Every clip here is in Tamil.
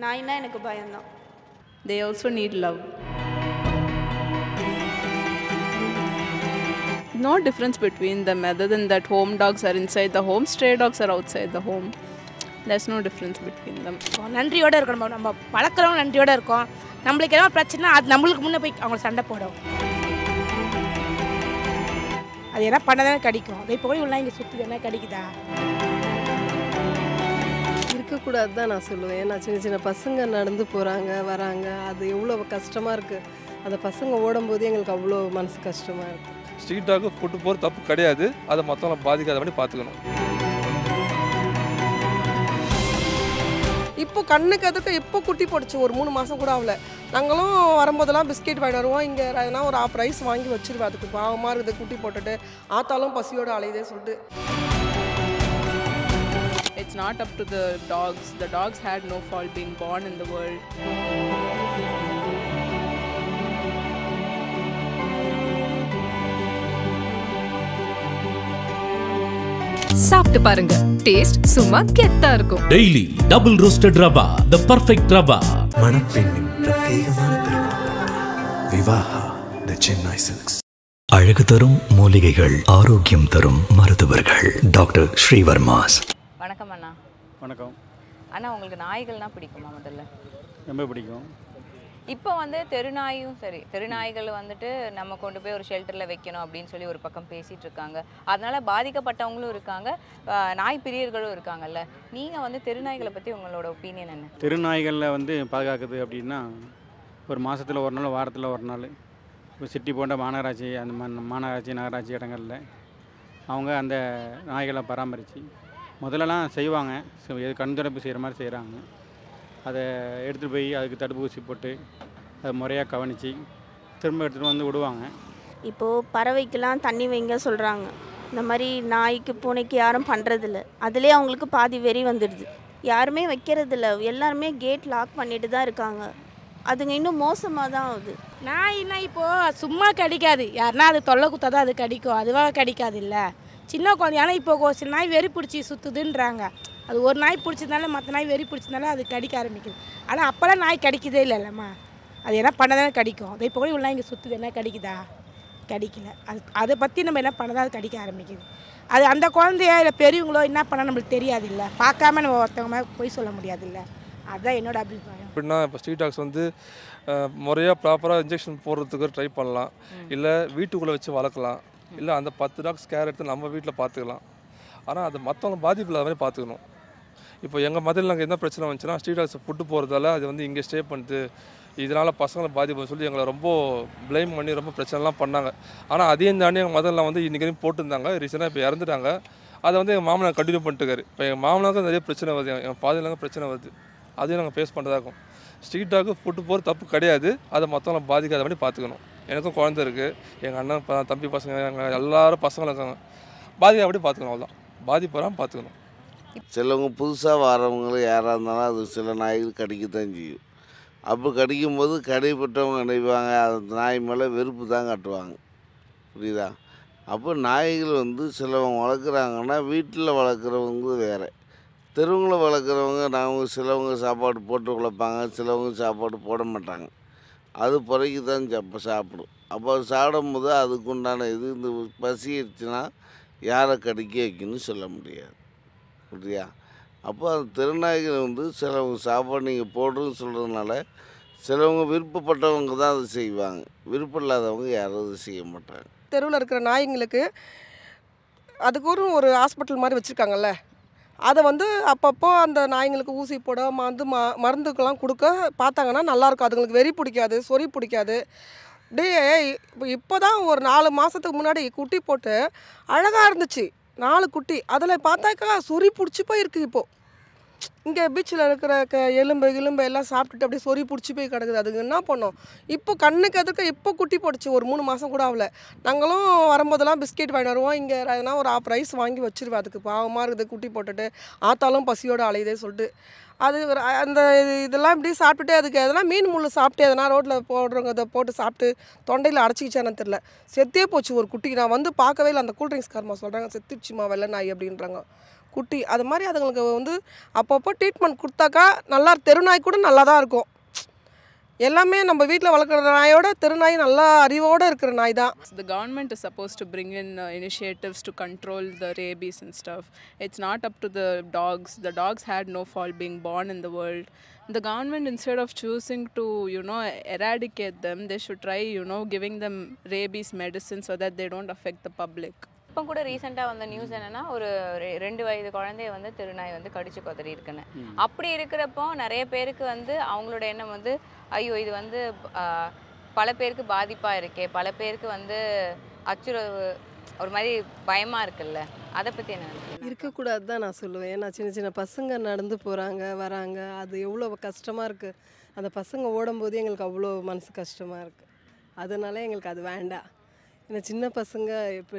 நாய்னா எனக்கு பயம்தான். They also need love. No difference between them other than that home dogs are inside the home, stray dogs are outside the home. There's no difference between them. நன்றியோடு இருக்கணும். நம்ம வளர்க்குறவங்க நன்றியோடு இருக்கோம். நம்மளுக்கு எதாவது பிரச்சனை அது நம்மளுக்கு முன்னே போய் அவங்க சண்டை போடும். அது என்ன பண்ணதானே கிடைக்கும். அதை இப்போ கூட இவ்வளோ இங்கே சுற்றுது என்ன கிடைக்குதா? இருக்கக்கூடாது தான் நான் சொல்லுவேன். ஏன்னா சின்ன சின்ன பசங்க நடந்து போகிறாங்க வராங்க, அது எவ்வளோ கஷ்டமாக இருக்குது. அந்த பசங்க ஓடும்போது எங்களுக்கு அவ்வளோ மனசு கஷ்டமாக இருக்குது. ஸ்ட்ரீட் டாக்கு கூட்டு போகிற தப்பு கிடையாது, அதை மற்றவங்களை பாதிக்காத மாதிரி பார்த்துக்கணும். இப்போ கண்ணுக்கு அதுக்கு இப்போ குட்டி போட்டுச்சு, ஒரு 3 மாதம் கூட ஆகல. நாங்களும் வரும்போதெல்லாம் பிஸ்கெட் வாங்கி வருவோம். இங்கே எதனா ஒரு ½ ரைஸ் வாங்கி வச்சுருவேன். அதுக்கு பாவமாக இருக்குது குட்டி போட்டுட்டு ஆத்தாலும் பசியோடு அலையுதே சொல்லிட்டு. It's not up to the dogs. The dogs had no fault being born in the world. சாப்பிட்டு பாருங்க, டேஸ்ட் சும்மா கெத்தா இருக்கும். Daily double roasted rava, the perfect rava. மணப்பெண்ணின் பிரத்யேகமான திருமணம் விவாஹா தி சென்னை சில்க்ஸ். அழகு தரும் மூலிகைகள், ஆரோக்கியம் தரும் மருத்துவர்கள், டாக்டர் ஸ்ரீவர்மாஸ். வணக்கம் அண்ணா. வணக்கம் அண்ணா, உங்களுக்கு நாய்கள்னா பிடிக்குமா? முதல்ல ரொம்ப பிடிக்கும். இப்போ வந்து தெருநாயும் சரி, தெருநாய்கள் வந்துட்டு நம்ம கொண்டு போய் ஒரு ஷெல்டரில் வைக்கணும் அப்படின்னு சொல்லி ஒரு பக்கம் பேசிகிட்டு இருக்காங்க. அதனால் பாதிக்கப்பட்டவங்களும் இருக்காங்க, நாய் பிரியர்களும் இருக்காங்கல்ல. நீங்கள் வந்து தெருநாய்களை பற்றி உங்களோட ஒப்பீனியன் என்ன? தெருநாய்களில் வந்து பாதுகாக்குது அப்படின்னா, ஒரு மாதத்தில் ஒரு நாள், வாரத்தில் ஒரு நாள், இப்போ சிட்டி போன்ற மாநகராட்சி, அந்த மாநகராட்சி நகராட்சி இடங்களில் அவங்க அந்த நாய்களை பராமரித்து முதல்லலாம் செய்வாங்க. கண் தொடர்பு செய்கிற மாதிரி செய்கிறாங்க. அதை எடுத்துகிட்டு போய் அதுக்கு தடுப்பூசி போட்டு அதை முறையாக கவனித்து திரும்ப எடுத்துகிட்டு வந்து விடுவாங்க. இப்போது பறவைக்கெல்லாம் தண்ணி வைங்க சொல்கிறாங்க. இந்த மாதிரி நாய்க்கு பூனைக்கு யாரும் பண்ணுறதில்ல. அதுலேயே அவங்களுக்கு பாதி வெறி வந்துடுது. யாருமே வைக்கிறதில்ல. எல்லாருமே கேட் லாக் பண்ணிட்டு தான் இருக்காங்க. அதுங்க இன்னும் மோசமாக தான் ஆகுது. நாய்னா இப்போது சும்மா கடிக்காது. யாருன்னா அது தொல்லை குத்தா தான் அது கடிக்கும். அதுவாக கடிக்காது இல்லை. சின்ன குழந்தை. ஆனால் இப்போ சில நாய் வெறி பிடிச்சி சுற்றுதுன்றாங்க. அது ஒரு நாய் பிடிச்சதுனால மற்ற நாய் வெறி பிடிச்சதுனால அது கடிக்க ஆரம்பிக்குது. ஆனால் அப்போல்லாம் நாய் கடிக்கதே இல்லைல்லம்மா. அது என்ன பண்ணதானே கடிக்கும். அதை இப்போ கூட இவ்வளோ இங்கே சுற்றுது என்ன கடிக்குதா? கடிக்கல. அதை பற்றி நம்ம என்ன பண்ணதான் அது கடிக்க ஆரம்பிக்குது. அது அந்த குழந்தைய இல்லை பெரியவங்களோ என்ன பண்ணால் நம்மளுக்கு தெரியாது இல்லை. பார்க்காம நம்ம ஒருத்தவங்க மேலே போய் சொல்ல முடியாது இல்லை. அதுதான் என்னோட அபிப்பிராயம். எப்படின்னா இப்போ ஸ்ட்ரீட் டாக்ஸ் வந்து முறையாக ப்ராப்பராக இன்ஜெக்ஷன் போடுறதுக்கு ட்ரை பண்ணலாம், இல்லை வீட்டுக்குள்ளே வச்சு வளர்க்கலாம், இல்லை அந்த 10 டாக்ஸ் கேர் எடுத்து நம்ம வீட்டில் பார்த்துக்கலாம். ஆனால் அது மற்றவங்க பாதிப்பு இல்லாத மாதிரி பார்த்துக்கணும். இப்போ எங்கள் மதில் நாங்கள் என்ன பிரச்சனை வந்துச்சுன்னா, ஸ்ட்ரீட் டாக்ஸ் ஃபுட்டு போகிறதால அது வந்து இங்கே ஸ்டே பண்ணிட்டு இதனால் பசங்களை பாதிப்பு சொல்லி எங்களை ரொம்ப ப்ளைம் பண்ணி ரொம்ப பிரச்சனைலாம் பண்ணாங்க. ஆனால் அதையும் தாண்டி எங்கள் மதெல்லாம் வந்து இன்றைக்கி போட்டுருந்தாங்க. ரீசெண்டாக இப்போ இறந்துட்டாங்க. அதை வந்து எங்கள் மாமனார் கண்டினியூ பண்ணிட்டுருக்காரு. இப்போ எங்கள் மாமனாருக்கு நிறைய பிரச்சனை வருது, எங்கள் ஃபாதர்லாங்க பிரச்சனை வருது. அதையும் நாங்கள் ஃபேஸ் பண்ணுறதா இருக்கும். ஸ்ட்ரீட் டாக்கு ஃபுட்டு போகிற தப்பு கிடையாது, அதை மற்றவங்களை பாதிக்காத மாதிரி பார்த்துக்கணும். எனக்கும் குழந்தை இருக்குது, எங்கள் அண்ணன் தம்பி பசங்க, எங்கள் எல்லாரும் பசங்களும் இருக்காங்க. பாதிக்காத அப்படி பார்த்துக்கணும். அவ்வளோதான், பாதிப்பு வராமல் பார்த்துக்கணும். சிலவங்க புதுசாக வரவங்களும் யாராக இருந்தாலும் அது சில நாய்கள் கடிக்கத்தான் செய்யும். அப்போ கடிக்கும்போது கடிப்பட்டவங்க நினைப்பாங்க அந்த நாய் மேலே வெறுப்பு தான் காட்டுவாங்க. புரியுதா? அப்போ நாய்கள் வந்து சிலவங்க வளர்க்குறாங்கன்னா வீட்டில் வளர்க்குறவங்க வேறு, தெருவுங்களை வளர்க்குறவங்க நாங்கள் சிலவங்க சாப்பாடு போட்டு வளர்ப்பாங்க, சிலவங்க சாப்பாடு போட மாட்டாங்க. அது பிறகு தான் சாப்பிடும். அப்போ அது சாப்பிடும்போது அதுக்குண்டான இது இந்த பசிடுச்சுன்னா யாரை கடிக்க வைக்கணும்னு சொல்ல முடியாது. புரியா? அப்போ அந்த திருநாய்கள் வந்து சிலவங்க சாப்பாடு நீங்கள் போடுறதுன்னு சொல்கிறதுனால சிலவங்க விருப்பப்பட்டவங்க தான் அதை செய்வாங்க, விருப்பம் இல்லாதவங்க யாரும் அதை செய்ய மாட்டாங்க. தெருவில் இருக்கிற நாய்ங்களுக்கு அதுக்கு ஒரு ஹாஸ்பிட்டல் மாதிரி வச்சுருக்காங்கல்ல, அதை வந்து அப்பப்போ அந்த நாய்ங்களுக்கு ஊசி போட மருந்துக்கெல்லாம் கொடுக்க பார்த்தாங்கன்னா நல்லாயிருக்கும். அதுங்களுக்கு வெறி பிடிக்காது, சொறி பிடிக்காது. இப்போ தான் ஒரு 4 மாதத்துக்கு முன்னாடி குட்டி போட்டு அழகாக இருந்துச்சு, 4 குட்டி. அதில் பார்த்தாக்கா சொறி பிடிச்சி போயிருக்கு. இப்போது இங்கே பீச்சில் இருக்கிற எலும்பு எல்லாம் சாப்பிட்டுட்டு அப்படியே சொறி பிடிச்சி போய் கிடக்குது. அதுக்கு என்ன பண்ணோம்? இப்போ கண்ணுக்கு அதுக்கு இப்போ குட்டி போட்டுச்சு, ஒரு 3 மாதம் கூட ஆகல. நாங்களும் வரும்போதெல்லாம் பிஸ்கெட் வாங்கி வருவோம். இங்கே எதனா ஒரு ½ ரைஸ் வாங்கி வச்சுருவேன். அதுக்கு பாவமாக இருக்குது குட்டி போட்டுட்டு ஆத்தாலும் பசியோடு அலையுதே சொல்லிட்டு. அது அந்த இதெல்லாம் இப்படி சாப்பிட்டுட்டு அதுக்கு எதனா மீன் முள் சாப்பிட்டு எதனா ரோட்டில் போடுறவங்க அதை போட்டு சாப்பிட்டு தொண்டையில் அடைச்சிக்கிச்சானு தெரில, செத்தே போச்சு ஒரு குட்டிக்கு. நான் வந்து பார்க்கவே இல்லை. அந்த கூல்ட்ரிங்க்ஸ் காரமாக சொல்கிறாங்க செத்துடுச்சுமா வெள்ளை நாய் அப்படின்றாங்க. குட்டி. அது மாதிரி அதுங்களுக்கு வந்து அப்பப்போ ட்ரீட்மெண்ட் கொடுத்தாக்கா நல்லா தெருநாய் கூட நல்லா தான் இருக்கும். எல்லாமே நம்ம வீட்டில் வளர்க்குற நாயோட தெருநாய் நல்லா அறிவோடு இருக்கிற நாய் தான். The government is supposed to bring in initiatives to control the rabies and stuff. It's not up to the dogs. The dogs had no fault being born in the world. The government, instead of choosing to, eradicate them, they should try, giving them rabies medicine so that they don't affect the public. இப்போ கூட ரீசெண்டாக வந்த நியூஸ் என்னன்னா, ஒரு 2 வயது குழந்தைய வந்து தெருநாய் வந்து கடிச்சு கொதறி இருக்குன்னு. அப்படி இருக்கிறப்போ நிறைய பேருக்கு வந்து அவங்களோட எண்ணம் வந்து, ஐயோ இது வந்து பல பேருக்கு பாதிப்பாக இருக்கே, பல பேருக்கு வந்து அச்சுறுத்தல், ஒரு மாதிரி பயமாக இருக்குல்ல, அதை பற்றி என்ன இருக்கக்கூடாது தான் நான் சொல்லுவேன். ஏன்னா சின்ன சின்ன பசங்க நடந்து போகிறாங்க வராங்க, அது எவ்வளோ கஷ்டமாக இருக்குது. அந்த பசங்க ஓடும்போது எங்களுக்கு அவ்வளோ மனசு கஷ்டமாக இருக்குது. அதனால எங்களுக்கு அது வேண்டாம். ஏன்னா சின்ன பசங்க இப்போ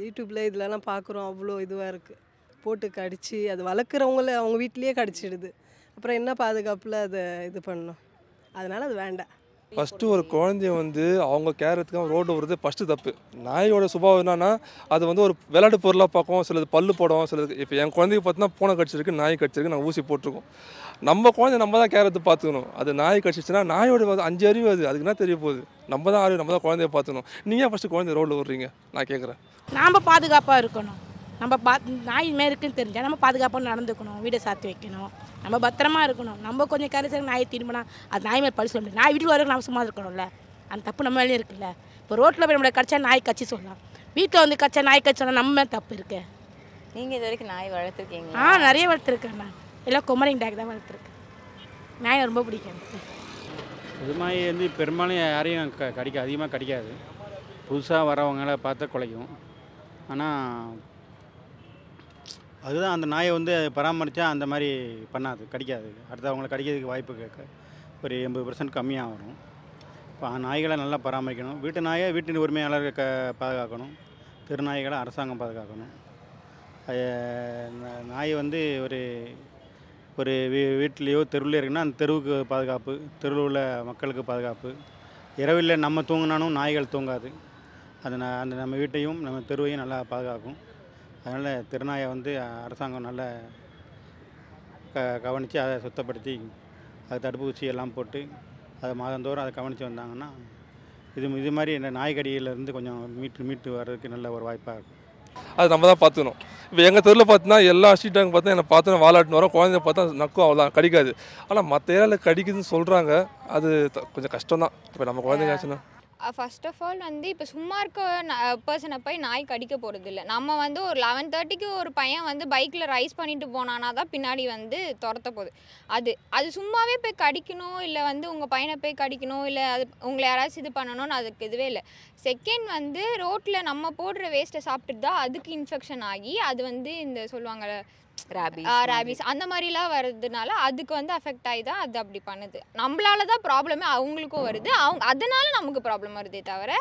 யூடியூப்பில் இதெல்லாம் பார்க்குறோம், அவ்வளோ இதுவாக இருக்குது. போட்டு கடிச்சு அது வளர்க்குறவங்கள அவங்க வீட்லேயே கடிச்சிடுது. அப்புறம் என்ன பாதுகாப்பில் அதை இது பண்ணணும். அதனால் அது வேண்டாம். ஃபஸ்ட்டு ஒரு குழந்தைய வந்து அவங்க கேரத்துக்காக ரோடு விடுறது ஃபஸ்ட்டு தப்பு. நாயோட சுபாவம் என்னன்னா, அது வந்து ஒரு விளையாட்டு பொருளாக பார்க்கும், சிலது பல்லு போடும், சிலது இப்போ என் குழந்தைக்கு பார்த்தீங்கன்னா பூனை கடிச்சிருக்கு, நாய் கடிச்சிருக்கு, நாங்கள் ஊசி போட்டிருக்கோம். நம்ம குழந்தை நம்ம தான் கேரத்து பார்த்துக்கணும். அது நாய் கடிச்சிச்சுன்னா நாயோட 5 அறிவு அதுக்கு என்ன தெரிய போகுது. நம்ம தான் அறிவு, நம்ம தான் குழந்தைய பார்த்துக்கணும். நீங்கள் ஃபஸ்ட்டு குழந்தைய ரோட்டில் விட்றீங்க, நான் கேட்குறேன். நாம் பாதுகாப்பாக இருக்கணும். நம்ம நாய் மாரி இருக்குன்னு தெரிஞ்சால் நம்ம பாதுகாப்பாக நடந்துக்கணும், வீடை சாத்தி வைக்கணும், நம்ம பத்திரமா இருக்கணும். நம்ம கொஞ்சம் கரைசல் நாயை திரும்பினா அது நாய் மேலே பழி சொல்லணும். நாய் வீட்டுக்கு வரைக்கும் நம்ம சும்மா இருக்கணும்ல, அந்த தப்பு நம்ம மேலேயும் இருக்குல்ல. இப்போ ரோட்டில் போய் நம்மளை கடிச்சா நாய் கட்சி சொல்லலாம், வீட்டில் வந்து கடிச்சா நாய் கட்சி சொன்னால் நம்ம மேலே தப்பு இருக்கு. நீங்கள் இது வரைக்கும் நாய் வளர்த்துருக்கீங்க? நிறைய வளர்த்துருக்கேன். நான் எல்லாம் கொமரிங் டாக் தான் வளர்த்துருக்கேன். நாய் ரொம்ப பிடிக்கும். இது மாதிரி வந்து பெரும்பாலும் யாரையும் அதிகமாக கடிக்காது. புதுசாக வரவங்களை பார்த்தா குலைக்கும். ஆனால் அதுதான் அந்த நாயை வந்து பராமரித்தா அந்த மாதிரி பண்ணாது, கடிக்காது. அடுத்து அவங்களை கடிக்கிறதுக்கு வாய்ப்பு கேட்க ஒரு 80% கம்மியாக வரும். இப்போ நாய்களை நல்லா பராமரிக்கணும். வீட்டு நாயை வீட்டின் உரிமையாளர்கள் பாதுகாக்கணும். தெருநாய்களை அரசாங்கம் பாதுகாக்கணும். நாய் வந்து ஒரு வீட்லேயோ தெருவிலே இருக்குன்னா அந்த தெருவுக்கு பாதுகாப்பு, தெருவில் உள்ள மக்களுக்கு பாதுகாப்பு. இரவில் நம்ம தூங்கினாலும் நாய்கள் தூங்காது. அது அந்த நம்ம வீட்டையும் நம்ம தெருவையும் நல்லா பாதுகாக்கும். அதனால் தெருநாயை வந்து அரசாங்கம் நல்லா கவனித்து அதை சுத்தப்படுத்தி அதை தடுப்பூசி எல்லாம் போட்டு அதை மாதந்தோறும் அதை கவனித்து வந்தாங்கன்னா இது மாதிரி இந்த நாய்கடியிலேருந்து கொஞ்சம் மீட்டு வர்றதுக்கு நல்ல ஒரு வாய்ப்பாக இருக்கும். அது நம்ம தான் பார்த்துக்கணும். இப்போ எங்கள் தெருவில் பார்த்தீங்கன்னா எல்லா ஸ்ட்ரீட்டாங்க பார்த்தா என்னை பார்த்தோன்னா வாலாட்டின்னு வரோம், குழந்தைய பார்த்தா நக்கும், அவ்வளோதான், கடிக்காது. ஆனால் மற்ற ஏரியாவில் கடிக்குதுன்னு சொல்கிறாங்க, அது கொஞ்சம் கஷ்டம் தான். இப்போ நம்ம குழந்தைங்க ஆச்சுன்னா ஃபர்ஸ்ட் ஆஃப் ஆல் வந்து இப்போ சும்மா இருக்க பர்சனை போய் நாய் கடிக்க போகிறது இல்லை. நம்ம வந்து ஒரு 11:30க்கு ஒரு பையன் வந்து பைக்கில் ரைஸ் பண்ணிட்டு போனானா தான் பின்னாடி வந்து துரத்த போகுது. அது சும்மாவே போய் கடிக்கணும், இல்லை வந்து உங்கள் பையனை போய் கடிக்கணும், இல்லை அது உங்களை யாராச்சும் இது பண்ணணும்னு அதுக்கு இதுவே இல்லை. செகண்ட் வந்து ரோட்டில் நம்ம போடுற வேஸ்ட்டை சாப்பிட்டுட்டு தான் அதுக்கு இன்ஃபெக்ஷன் ஆகி அது வந்து இந்த சொல்லுவாங்க ரேபிஸ் அந்த மாதிரிலாம் வர்றதுனால அதுக்கு வந்து அஃபெக்ட் ஆகி தான் அது அப்படி பண்ணுது. நம்மளால தான் ப்ராப்ளமே அவங்களுக்கும் வருது, அதனால நமக்கு ப்ராப்ளம் வருதே தவிர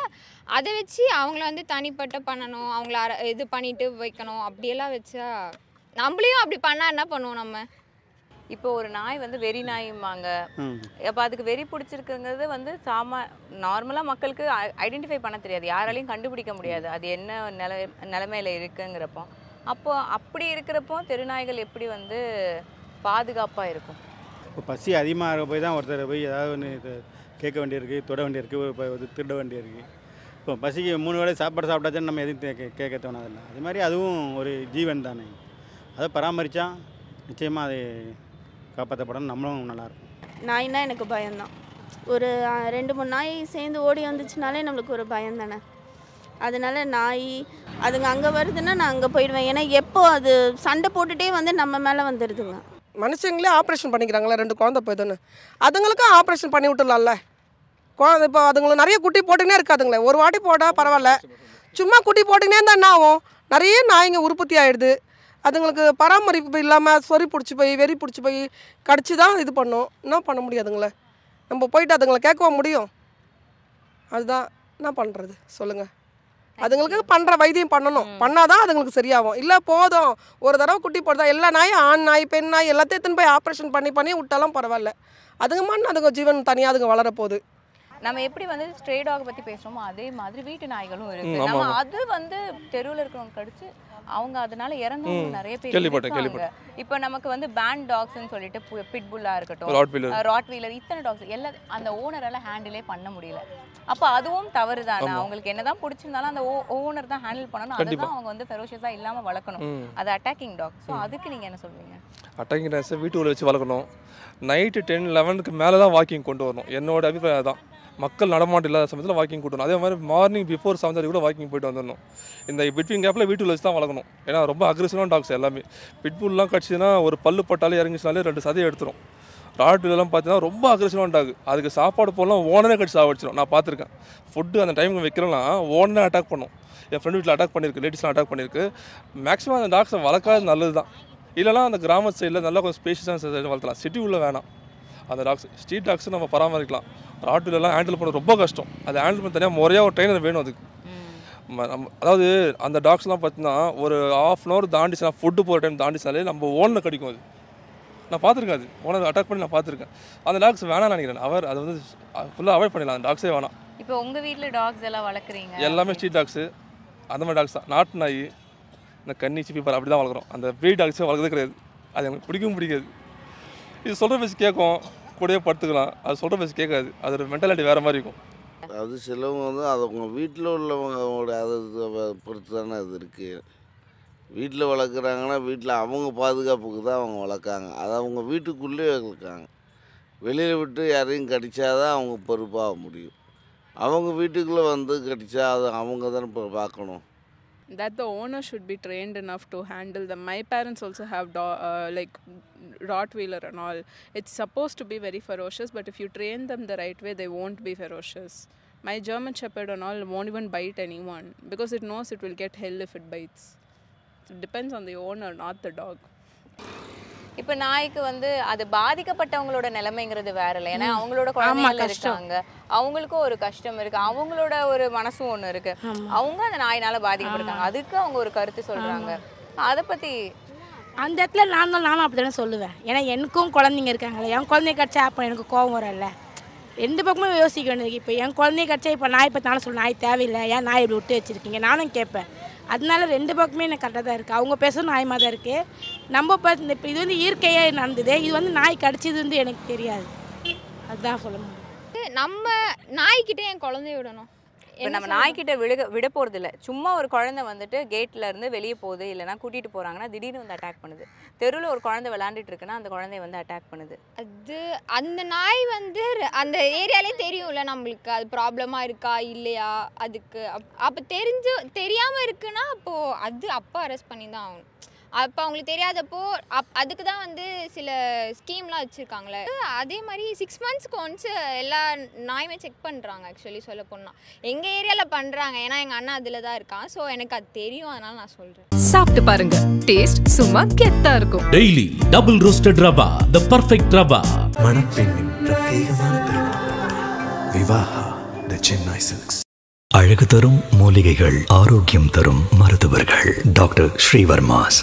அதை வச்சு அவங்கள வந்து தனிப்பட்ட பண்ணணும், அவங்கள இது பண்ணிட்டு வைக்கணும் அப்படியெல்லாம் வச்சா நம்மளையும் அப்படி பண்ணால் என்ன பண்ணுவோம் நம்ம. இப்போ ஒரு நாய் வந்து வெறி நாயும்பாங்க. அப்போ அதுக்கு வெறி பிடிச்சிருக்குங்கிறது வந்து நார்மலாக மக்களுக்கு ஐடென்டிஃபை பண்ண தெரியாது, யாராலையும் கண்டுபிடிக்க முடியாது அது என்ன நிலைமையில் இருக்குங்கிறப்போ. அப்படி இருக்கிறப்போ தெருநாய்கள் எப்படி வந்து பாதுகாப்பாக இருக்கும்? இப்போ பசி அதிகமாக போய் தான் ஒருத்தர் போய் ஏதாவது ஒன்று கேட்க வேண்டியிருக்கு, தொட வேண்டியிருக்கு, திருட வேண்டியிருக்கு. இப்போ பசிக்கு 3 வேளை சாப்பாடு சாப்பிட்டாச்சும் நம்ம எதுவும் கேட்க தோணாதில்லை. அது மாதிரி அதுவும் ஒரு ஜீவன் தானே, அதை பராமரித்தா நிச்சயமாக அது காப்பாற்றப்படணும், நம்மளும் நல்லாயிருக்கும். நாய்னா எனக்கு பயம்தான். ஒரு 2-3 நாய் சேர்ந்து ஓடி வந்துச்சுனாலே நம்மளுக்கு ஒரு பயம் தானே. அதனால நாய் அதுங்க அங்கே வருதுன்னா நான் அங்கே போயிடுவேன். ஏன்னா எப்போ அது சண்டை போட்டுகிட்டே வந்து நம்ம மேலே வந்துடுதுங்க. மனுஷங்களே ஆப்ரேஷன் பண்ணிக்கிறாங்களே 2 குழந்தை போய்துன்னு, அதுங்களுக்கும் ஆப்ரேஷன் பண்ணி விட்டுடலாம்ல. குழந்தை இப்போ அதுங்களுக்கு நிறைய குட்டி போட்டுக்கினே இருக்காதுங்களே, ஒரு வாட்டி போட்டால் பரவாயில்ல, சும்மா குட்டி போட்டுக்கினே இருந்தால் என்ன ஆகும், நிறைய நாய்ங்க உற்பத்தி ஆகிடுது. அதுங்களுக்கு பராமரிப்பு இல்லாமல் சொறி பிடிச்சி போய் வெறி பிடிச்சி போய் கடிச்சு தான் இது பண்ணும். என்ன பண்ண முடியாதுங்களே, நம்ம போயிட்டு அதுங்களை கேட்கவா முடியும்? அதுதான் என்ன பண்ணுறது சொல்லுங்கள். அதுங்களுக்கு பண்ணுற வைத்தியம் பண்ணணும், பண்ணாதான் அதுங்களுக்கு சரியாகும். இல்லை போதும் ஒரு தடவை குட்டி போடுதா எல்லா நாயும் ஆண் நாய் பெண் நாய் எல்லாத்தையும் போய் ஆப்ரேஷன் பண்ணி விட்டாலும் பரவாயில்ல. அதுங்க அதுங்க ஜீவன் தனியாக அதுங்க வளரப்போகுது. நம்ம எப்படி வந்து ஸ்ட்ரே டாக் பத்தி பேசுறோமோ அதே மாதிரி வீட்டு நாய்களும் இருக்கு. நம்ம அது வந்து தெருவில் இருக்கிறவங்க கடிச்சு அவங்க அதனால இறந்தவங்க நிறைய பேர் இருக்காங்க. இப்போ நமக்கு வந்து பேண்ட் டாக்ஸ்னு சொல்லிட்டு பிட்புல்லா இருக்கட்டும், ராட்வீலர், இத்தனை டாக்ஸ் எல்லாம் அந்த ஓனரால ஹேண்டிலே பண்ண முடியல. அப்போ அதுவும் தவறு தானே? அவங்களுக்கு என்னதான் பிடிச்சிருந்தாலும் அந்த ஓனர் தான் ஹேண்டில் பண்ணணும். அதுதான் அவங்க வந்து ஃபெரோஷியஸா இல்லாம வளர்க்கணும். அது அட்டாக்கிங் டாக். ஸோ அதுக்கு நீங்க என்ன சொல்வீங்க? அட்டாக்கிங் டாக்ஸை வீட்டுக்குள்ள வச்சு வளர்க்கணும். நைட்டு 10-11க்கு மேலே தான் வாக்கிங் கொண்டு வரணும். என்னோட அபிப்பிராயம் தான். மக்கள் நடமாட்டம் இல்லாத சமயத்தில் வாக்கிங் கூட்டணும். அதே மாதிரி மார்னிங் பிஃபோர் 7:30 கூட வாக்கிங் போயிட்டு வந்துடணும். இந்த பிட்வீன் கேப்பில் வீட்டுக்குள்ள வச்சு தான் வளர்க்கணும். ஏன்னா ரொம்ப அக்ரெசிவான டாக்ஸ் எல்லாமே. பிட்புல்லாம் கடிச்சுன்னா ஒரு பல்லு பட்டாலே இறங்கிச்சினாலே 2 சதையை எடுத்துரும். ராட்வீலர்லாம் பார்த்தீங்கன்னா ரொம்ப அக்ரெசிவான டாக். அதுக்கு சாப்பாடு போடலாம் ஓனரே கடிச்சு சாவடிச்சிடும். நான் பார்த்துருக்கேன். ஃபுட்டு அந்த டைமுக்கு வைக்கிறலாம் ஓனரே அட்டாக் பண்ணும். என் ஃப்ரெண்ட் வீட்டில் அட்டாக் பண்ணியிருக்கு, லேடிஸ்லாம் அட்டாக் பண்ணியிருக்கு. மேக்ஸிமம் அந்த டாக்ஸை வளர்க்காது நல்லது தான். இல்லைனா அந்த கிராம சைடில் நல்லா கொஞ்சம் ஸ்பேஷியஸான சைடில் வளர்த்தலாம். சிட்டி உள்ள வேணாம் அந்த டாக்ஸ். ஸ்ட்ரீட் டாக்ஸ் நம்ம பராமரிக்கலாம். ராட்வீலர்லாம் ஹேண்டில் பண்ண ரொம்ப கஷ்டம். அதை ஹேண்டில் பண்ண தனியாக முறையாக ஒரு ட்ரெயினர் வேணும் அதுக்கு. அதாவது அந்த டாக்ஸ்லாம் பார்த்தீங்கன்னா ஒரு 1/2 hour தாண்டிச்சுனா, ஃபுட்டு போகிற டைம் தாண்டிச்சாலே நம்ம ஓனரை கடிக்கும். அது நான் பார்த்துருக்கேன். அது ஓனர் அட்டாக் பண்ணி நான் பார்த்துருக்கேன். அந்த டாக்ஸ் வேணாம் நினைக்கிறேன். அதை வந்து ஃபுல்லாக அவாய்ட் பண்ணிடலாம். அந்த டாக்ஸே வேணாம். இப்போ உங்கள் வீட்டில் டாக்ஸ் எல்லாம் வளர்க்குறீங்க? எல்லாமே ஸ்ட்ரீட் டாக்ஸு அந்த மாதிரி டாக்ஸ் தான். நாட்டு நாய், இந்த கன்னி சிப்பிப்பார் அப்படி தான் வளர்க்குறோம். அந்த ப்ரீட் டாக்ஸே வளர்க்கறதே கிடையாது. அது எனக்கு பிடிக்கவும் பிடிக்காது. இது சொல்கிற பேசி கேட்கும், கூடயே படுத்துக்கலாம். அது சொல்கிற பேசி கேட்காது. அதோட மென்டாலிட்டி வேறு மாதிரி இருக்கும். அது சிலவங்க வந்து அது அவங்க வீட்டில் உள்ளவங்களோட அதை பொறுத்து தானே அது இருக்குது. வீட்டில் வளர்க்குறாங்கன்னா வீட்டில் அவங்க பாதுகாப்புக்கு தான் அவங்க வளர்க்காங்க. அது அவங்க வீட்டுக்குள்ளே வளர்க்காங்க. வெளியில் விட்டு யாரையும் கடித்தாதான் அவங்க பொறுப்பாக முடியும். அவங்க வீட்டுக்குள்ளே வந்து கடித்தா அது அவங்க தானே இப்போ பார்க்கணும். That the owner should be trained enough to handle them. My parents also have like Rottweiler and all. It's supposed to be very ferocious, but if you train them the right way, they won't be ferocious. My German Shepherd and all won't even bite anyone because it knows it will get hell if it bites. It depends on the owner, not the dog. இப்போ நாய்க்கு வந்து அது பாதிக்கப்பட்டவங்களோட நிலைமைங்கிறது வேற இல்லை. ஏன்னா அவங்களோட குழந்தைகள் இருக்காங்க, அவங்களுக்கும் ஒரு கஷ்டம் இருக்கு, அவங்களோட ஒரு மனசும் ஒன்று இருக்கு. அவங்க அந்த நாயினால பாதிக்கப்படுறாங்க. அதுக்கு அவங்க ஒரு கருத்து சொல்றாங்க. அதை பத்தி அந்த இடத்துல நானும் அப்படி தானே சொல்லுவேன். ஏன்னா எனக்கும் குழந்தைங்க இருக்காங்களே, என் குழந்தைய கடிச்சா அப்போ எனக்கு கோவம் வரல. 2 பக்கமும் யோசிக்க வேண்டியது. இப்போ என் குழந்தைய கடிச்சா இப்போ நாய் பற்றி நானும் சொல்லுவேன், நாய் தேவையில்லை, ஏன் நாய் இப்படி விட்டு வச்சுருக்கீங்க நானும் கேட்பேன். அதனால 2 பக்கமே எனக்கு கரெக்டாக தான் இருக்குது. அவங்க பேச நாயமாக தான் இருக்குது. நம்ம இப்போ இது வந்து இயற்கையாக நடந்தது. இது வந்து நாய் கடிச்சது வந்து எனக்கு தெரியாது. அதுதான் சொல்ல முடியும். நம்ம நாய்கிட்ட என் குழந்தைய விடணும். இப்போ நம்ம நாய்கிட்ட விட போகிறது இல்லை. சும்மா ஒரு குழந்தை வந்துட்டு கேட்டில் இருந்து வெளியே போகுது, இல்லைனா கூட்டிகிட்டு போகிறாங்கன்னா திடீர்னு வந்து அட்டாக் பண்ணுது. தெருவில் ஒரு குழந்தை விளாண்டுட்டு இருக்குன்னா அந்த குழந்தைய வந்து அட்டாக் பண்ணுது. அது அந்த நாய் வந்து அந்த ஏரியாலே தெரியும்ல நம்மளுக்கு அது ப்ராப்ளமாக இருக்கா இல்லையா. அதுக்கு அப்போ தெரியாமல் இருக்குன்னா அப்போது அப்போ அரெஸ்ட் பண்ணி தான் ஆகணும். அப்போ அவங்களுக்கு தெரியாதப்போ அதுக்கு தான் வந்து சில ஸ்கீம்லாம் வச்சுருக்காங்களே. அதே மாதிரி 6 monthsக்கு ஒன்ஸ் எல்லா நாயுமே செக் பண்ணுறாங்க. ஆக்சுவலி சொல்ல போனால் எங்கள் ஏரியாவில் பண்ணுறாங்க. ஏன்னா எங்கள் அண்ணா அதில் தான் இருக்கான். ஸோ எனக்கு அது தெரியும், அதனால நான் சொல்கிறேன். சாப்பிட்டு பாருங்க, டேஸ்ட் சும்மா கெத்தா இருக்கும். Daily double roasted rava, the perfect rava. மணப்பெண்ணின் பிரத்யேகமான விவாஹா தி சென்னை சில்க்ஸ். அழகு தரும் மூலிகைகள், ஆரோக்கியம் தரும் மருத்துவர்கள். டாக்டர் ஸ்ரீவர்மாஸ்.